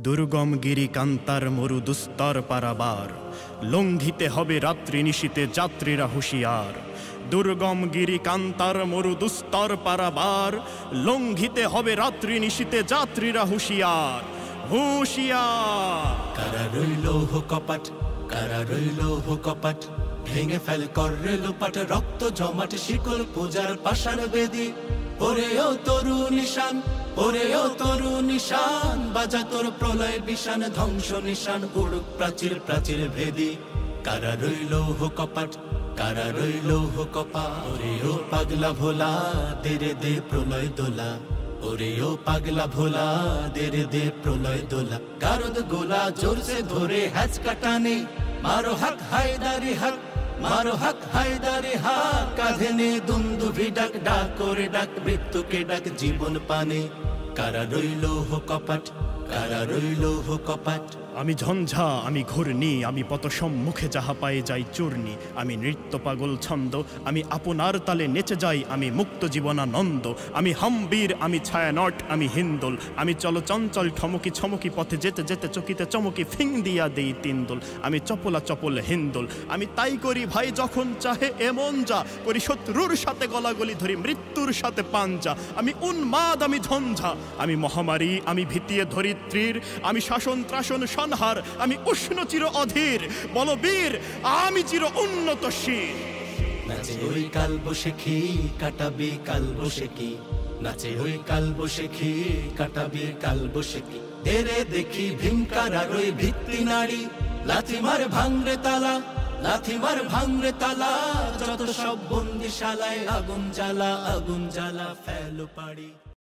দুর্গম গিরি কান্তার মরু দুস্তর পারাবার, লঙ্ঘিতে হবে রাত্রি নিশীতে যাত্রীরা হুঁশিয়ার। দুর্গম গিরি কান্তার মরু দুস্তর পারাবার, লঙ্ঘিতে হবে রাত্রি নিশীতে যাত্রীরা হুঁশিয়ার হুঁশিয়ার। কারা রইল কপাট, কারা রইল কপাট, ভেঙে ফেল করে লোপাট, রক্ত জমাট শিকল পূজার পাষাণ বেদি। ওরে ও তরু নিশান, ওরে ও তরু নিশান, বাজা তোর প্রলয় বিশান, ধ্বংস নিশান উড়ুক প্রাচীর প্রাচীর ভেদি। কারা রইল কপাট, কারা রইল কপাট, ওরে ও পাগলা ভোলা তেরে দে প্রলয় দোলা। ওরে ও পাগলা ভোলা দেরে দে প্রলয় দোলা। গারদ গোলা জোরসে ধরে হ্যাচ কাটানে, মারো হক হায়দারি হক, মারো হক হায়দারি হক। কাঁধে নে দুন্দুভি ডাক, ডাক করে ডাক মৃত্যুকে ডাক জীবন পানে। কারা রইল কপাট, কারা রইল কপাট। আমি ঝঞ্ঝা, আমি ঘূর্ণি, আমি পত সম্মুখে যাহা পায়ে যাই চূর্ণি। আমি নৃত্য পাগল ছন্দ, আমি আপনার তালে নেচে যাই, আমি মুক্ত জীবনানন্দ। আমি হাম্বীর, আমি ছায়ানট, আমি হিন্দোল। আমি চলো চঞ্চল ঠমকি ছমকি, পথে যেতে যেতে চকিতে চমকি ফিং দিয়া দেই তিনদোল। আমি চপলা চপল হিন্দোল, আমি তাই করি ভাই যখন চাহে এমন যা করি, শত্রুর সাথে গলাগলি ধরি মৃত্যুর সাথে পাঞ্জা। আমি উন্মাদ, আমি ঝঞ্ঝা, আমি মহামারী, আমি ভীতিয়ে ধরিত্রীর। আমি শাসন ত্রাসন হার, আমি উষ্ণ চির অধীর বলবীর, আমি চির উন্নত শির। নাচে ওই কাল বসেখি কাটাবি কাল বসেখি, নাচে ওই কাল বসেখি কাটাবি কাল বসেখি। দেরে দেখি ভীমকারার ওই ভিত্তি নারী, লাথি মার ভাঙরে তালা, লাথি মার ভাঙরে তালা। যত সব বন্দিশালায় আগুন জ্বালা, আগুন জ্বালা ফেলো পাড়ি।